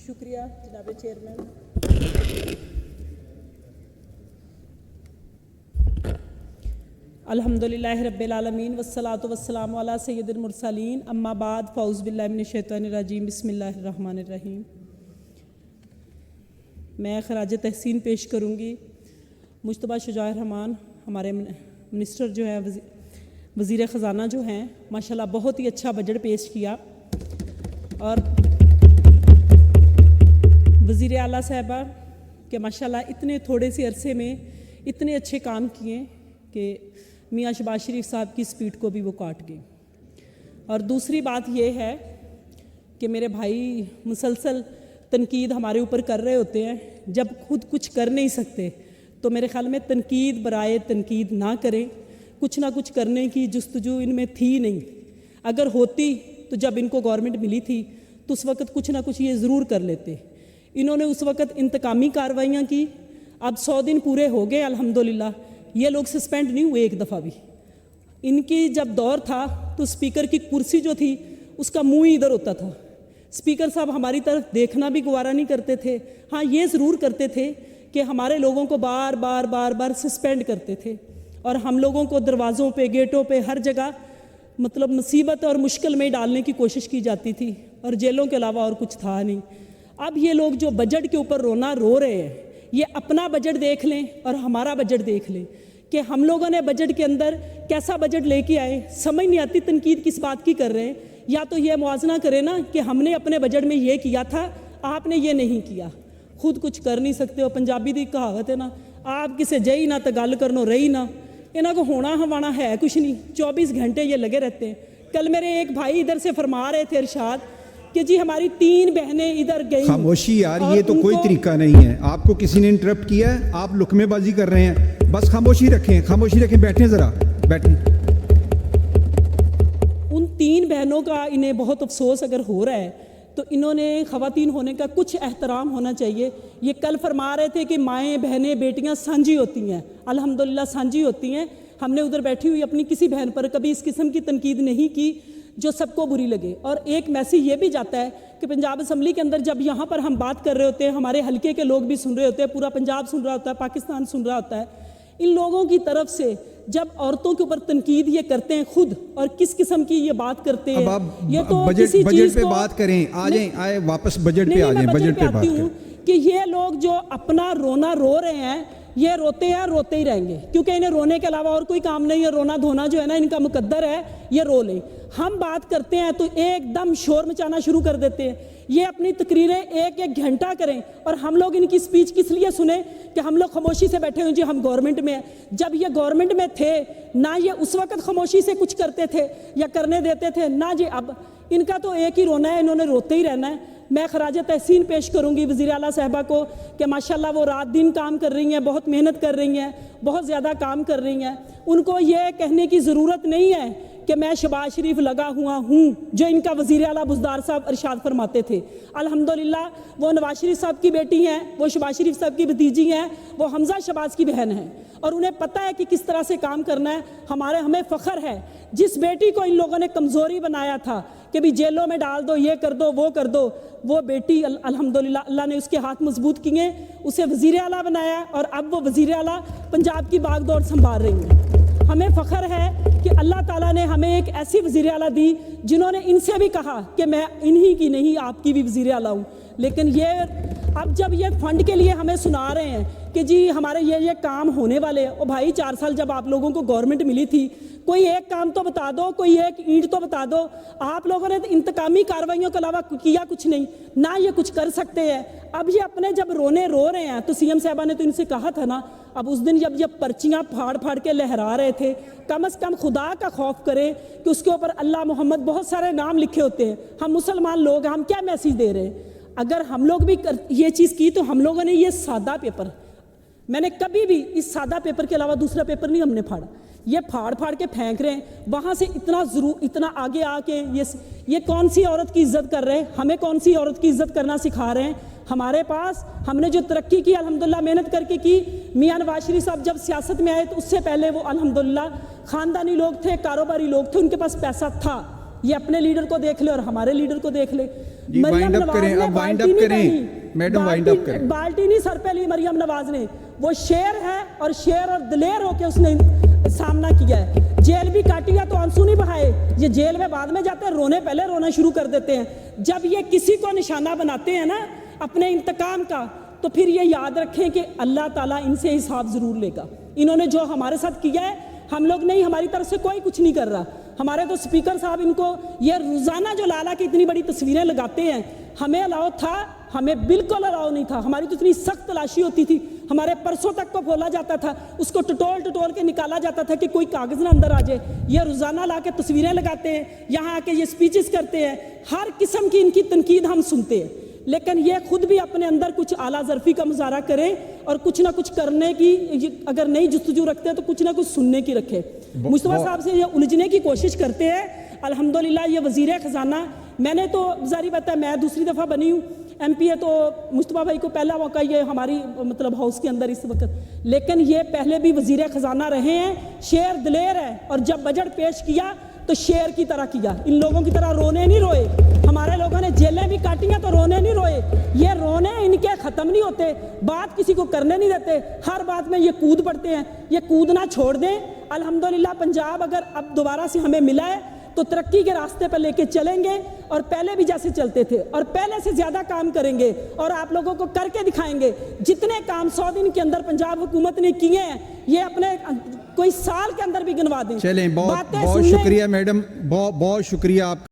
شکریہ جناب چیئرمین۔ الحمدللہ رب العالمین والصلاة والسلام علی سید المرسلین، اما بعد، فاعوذ باللہ من الشیطان الرجیم، بسم اللہ الرحمن الرحیم۔ میں خراج تحسین پیش کروں گی مجتبیٰ شجاع الرحمان، ہمارے منسٹر جو ہیں، وزیر خزانہ جو ہیں، ماشاءاللہ بہت ہی اچھا بجٹ پیش کیا، اور وزیر اعلیٰ صاحبہ کہ ماشاءاللہ اتنے تھوڑے سے عرصے میں اتنے اچھے کام کیے کہ میاں شہباز شریف صاحب کی سپیڈ کو بھی وہ کاٹ گئے۔ اور دوسری بات یہ ہے کہ میرے بھائی مسلسل تنقید ہمارے اوپر کر رہے ہوتے ہیں، جب خود کچھ کر نہیں سکتے تو میرے خیال میں تنقید برائے تنقید نہ کریں۔ کچھ نہ کچھ کرنے کی جستجو ان میں تھی نہیں، اگر ہوتی تو جب ان کو گورنمنٹ ملی تھی تو اس وقت کچھ نہ کچھ یہ ضرور کر لیتے۔ انہوں نے اس وقت انتقامی کارروائیاں کی، اب 100 دن پورے ہو گئے الحمدللہ، یہ لوگ سسپینڈ نہیں ہوئے ایک دفعہ بھی۔ ان کی جب دور تھا تو اسپیکر کی کرسی جو تھی اس کا منہ ہی ادھر ہوتا تھا، اسپیکر صاحب ہماری طرف دیکھنا بھی گوارا نہیں کرتے تھے۔ ہاں یہ ضرور کرتے تھے کہ ہمارے لوگوں کو بار بار سسپینڈ کرتے تھے، اور ہم لوگوں کو دروازوں پہ، گیٹوں پہ، ہر جگہ مطلب مصیبت اور مشکل میں ڈالنے کی کوشش کی جاتی تھی، اور جیلوں کے علاوہ اور کچھ تھا نہیں۔ اب یہ لوگ جو بجٹ کے اوپر رونا رو رہے ہیں، یہ اپنا بجٹ دیکھ لیں اور ہمارا بجٹ دیکھ لیں کہ ہم لوگوں نے بجٹ کے اندر کیسا بجٹ لے کے آئے۔ سمجھ نہیں آتی تنقید کس بات کی کر رہے ہیں، یا تو یہ موازنہ کرے نا کہ ہم نے اپنے بجٹ میں یہ کیا تھا، آپ نے یہ نہیں کیا، خود کچھ کر نہیں سکتے ہو۔ پنجابی دی کہاوت ہے نا، آپ کسے جئی نہ تو گل کرنو رہی نہ، انہاں کو ہونا ہوانا ہے کچھ نہیں، 24 گھنٹے یہ لگے رہتے ہیں۔ کل میرے ایک بھائی ادھر سے فرما رہے تھے ارشاد کہ جی ہماری 3 بہنیں ادھر گئیں۔ خاموشی یار، یہ تو کوئی طریقہ نہیں ہے، آپ کو کسی نے انٹرپٹ کیا ہے، آپ لقمے بازی کر رہے ہیں، بس خاموشی رکھیں، خاموشی رکھیں، بیٹھیں ذرا بیٹھیں۔ ان 3 بہنوں کا انہیں بہت افسوس اگر ہو رہا ہے تو انہوں نے خواتین ہونے کا کچھ احترام ہونا چاہیے۔ یہ کل فرما رہے تھے کہ مائیں بہنیں بیٹیاں سانجھی ہوتی ہیں، الحمدللہ سانجھی ہوتی ہیں۔ ہم نے ادھر بیٹھی ہوئی اپنی کسی بہن پر کبھی اس قسم کی تنقید نہیں کی جو سب کو بری لگے۔ اور ایک میسیج یہ بھی جاتا ہے کہ پنجاب اسمبلی کے اندر جب یہاں پر ہم بات کر رہے ہوتے ہیں، ہمارے حلقے کے لوگ بھی سن رہے ہوتے ہیں، پورا پنجاب سن رہا ہوتا ہے، پاکستان سن رہا ہوتا ہے، ان لوگوں کی طرف سے جب عورتوں کے اوپر تنقید یہ کرتے ہیں خود، اور کس قسم کی یہ بات کرتے ہیں، یہ تو کسی چیز پہ بات کریں، آ جائیں، آئے واپس بجٹ پہ آ جائیں، بجٹ پہ بات کریں کہ یہ لوگ جو اپنا رونا رو رہے ہیں، یہ روتے ہیں، روتے ہی رہیں گے، کیونکہ انہیں رونے کے علاوہ اور کوئی کام نہیں ہے۔ رونا دھونا جو ہے نا ان کا مقدر ہے، یہ رو لیں۔ ہم بات کرتے ہیں تو ایک دم شور مچانا شروع کر دیتے ہیں۔ یہ اپنی تقریریں 1-1 گھنٹہ کریں، اور ہم لوگ ان کی سپیچ کس لیے سنیں کہ ہم لوگ خاموشی سے بیٹھے ہوئے جی ہم گورنمنٹ میں ہیں۔ جب یہ گورنمنٹ میں تھے نہ یہ اس وقت خاموشی سے کچھ کرتے تھے یا کرنے دیتے تھے نہ جی، اب ان کا تو ایک ہی رونا ہے، انہوں نے روتے ہی رہنا ہے۔ میں خراج تحسین پیش کروں گی وزیر اعلیٰ صاحبہ کو کہ ماشاءاللہ وہ رات دن کام کر رہی ہیں، بہت محنت کر رہی ہیں، بہت زیادہ کام کر رہی ہیں۔ ان کو یہ کہنے کی ضرورت نہیں ہے کہ میں شہباز شریف لگا ہوا ہوں، جو ان کا وزیر اعلیٰ بزدار صاحب ارشاد فرماتے تھے۔ الحمدللہ وہ نواز شریف صاحب کی بیٹی ہیں، وہ شہباز شریف صاحب کی بھتیجی ہیں، وہ حمزہ شہباز کی بہن ہیں، اور انہیں پتہ ہے کہ کس طرح سے کام کرنا ہے۔ ہمیں فخر ہے جس بیٹی کو ان لوگوں نے کمزوری بنایا تھا کہ بھی جیلوں میں ڈال دو، یہ کر دو، وہ کر دو، وہ بیٹی الحمدللہ اللہ نے اس کے ہاتھ مضبوط کیے، اسے وزیر اعلیٰ بنایا، اور اب وہ وزیر اعلیٰ پنجاب کی باغ دوڑ سنبھال رہی ہیں۔ ہمیں فخر ہے کہ اللہ تعالیٰ نے ہمیں ایک ایسی وزیر اعلیٰ دی جنہوں نے ان سے بھی کہا کہ میں انہی کی نہیں آپ کی بھی وزیر اعلیٰ ہوں۔ لیکن یہ اب جب یہ فنڈ کے لیے ہمیں سنا رہے ہیں کہ جی ہمارے یہ کام ہونے والے ہیں، او بھائی 4 سال جب آپ لوگوں کو گورنمنٹ ملی تھی، کوئی ایک کام تو بتا دو، کوئی ایک اینٹ تو بتا دو۔ آپ لوگوں نے انتقامی کارروائیوں کے علاوہ کیا کچھ نہیں، نہ یہ کچھ کر سکتے ہیں۔ اب یہ اپنے جب رونے رو رہے ہیں تو سی ایم صاحبہ نے تو ان سے کہا تھا نا، اب اس دن جب یہ پرچیاں پھاڑ کے لہرا رہے تھے، کم از کم خدا کا خوف کرے کہ اس کے اوپر اللہ محمد بہت سارے نام لکھے ہوتے ہیں۔ ہم مسلمان لوگ ہیں، ہم کیا میسیج دے رہے ہیں؟ اگر ہم لوگ بھی یہ چیز کی تو ہم لوگوں نے یہ سادہ پیپر، میں نے کبھی بھی اس سادہ پیپر کے علاوہ دوسرا پیپر نہیں ہم نے پھاڑا، یہ پھاڑ کے پھینک رہے ہیں وہاں سے اتنا آگے آ کے یہ کون سی عورت کی عزت کر رہے ہیں؟ ہمیں کون سی عورت کی عزت کرنا سکھا رہے ہیں؟ ہمارے پاس ہم نے جو ترقی کی الحمدللہ محنت کر کے کی۔ میاں نواز شریف صاحب جب سیاست میں آئے تو اس سے پہلے وہ الحمدللہ خاندانی لوگ تھے، کاروباری لوگ تھے، ان کے پاس پیسہ تھا، یہ اپنے لیڈر کو دیکھ لے اور ہمارے لیڈر کو دیکھ لے. جی وائنڈ اپ کریں, اب وائنڈ اپ کریں میڈم, وائنڈ اپ کریں. بالٹی نہیں سر پہ لی مریم نواز نے, وہ شیر ہے اور شیر اور دلیر ہو کے اس نے سامنا کیا ہے. جیل بھی کاٹی ہے تو آنسو نہیں بہائے, یہ جیل میں بعد میں جاتے ہیں رونے, پہلے رونا شروع کر دیتے ہیں. جب یہ کسی کو نشانہ بناتے ہیں نا اپنے انتقام کا, تو پھر یہ یاد رکھیں کہ اللہ تعالیٰ ان سے حساب ضرور لے گا. انہوں نے جو ہمارے ساتھ کیا ہے, ہم لوگ نہیں, ہماری طرف سے کوئی کچھ نہیں کر رہا. ہمارے تو سپیکر صاحب ان کو یہ روزانہ جو لالا کی اتنی بڑی تصویریں لگاتے ہیں, ہمیں الاؤ تھا, ہمیں بالکل الاؤ نہیں تھا. ہماری تو اتنی سخت تلاشی ہوتی تھی, ہمارے پرسوں تک کو کھولا جاتا تھا, اس کو ٹٹول کے نکالا جاتا تھا کہ کوئی کاغذ نہ اندر آ جائے. یہ روزانہ لا کے تصویریں لگاتے ہیں, یہاں آ کے یہ سپیچز کرتے ہیں, ہر قسم کی ان کی تنقید ہم سنتے ہیں. لیکن یہ خود بھی اپنے اندر کچھ اعلیٰ ظرفی کا مظاہرہ کریں اور کچھ نہ کچھ کرنے کی, اگر نئی جستجو رکھتے ہیں تو کچھ نہ کچھ سننے کی رکھے. مصطفیٰ صاحب سے یہ الجھنے کی کوشش کرتے ہیں. الحمدللہ یہ وزیر خزانہ, میں نے تو ظاہر بات ہے میں دوسری دفعہ بنی ہوں ایم پی ہے, تو مصطفیٰ بھائی کو پہلا موقع یہ ہماری مطلب ہاؤس کے اندر اس وقت, لیکن یہ پہلے بھی وزیر خزانہ رہے ہیں, شیر دلیر ہے, اور جب بجٹ پیش کیا تو شیر کی طرح کیا. ان لوگوں کی طرح رونے نہیں روئے. ہمارے لوگوں نے جیلیں بھی کاٹی ہیں تو رونے نہیں روئے. یہ رونے ان کے ختم نہیں ہوتے, بات کسی کو کرنے نہیں دیتے, ہر بات میں یہ کود پڑتے ہیں. یہ کودنا چھوڑ دیں. الحمدللہ پنجاب اگر اب دوبارہ سے ہمیں ملا ہے تو ترقی کے راستے پر لے کے چلیں گے, اور پہلے بھی جیسے چلتے تھے اور پہلے سے زیادہ کام کریں گے, اور آپ لوگوں کو کر کے دکھائیں گے. جتنے کام 100 دن کے اندر پنجاب حکومت نے کیے ہیں, یہ اپنے کوئی سال کے اندر بھی گنوا دیں. چلیں, بہت شکریہ میڈم, بہت شکریہ آپ.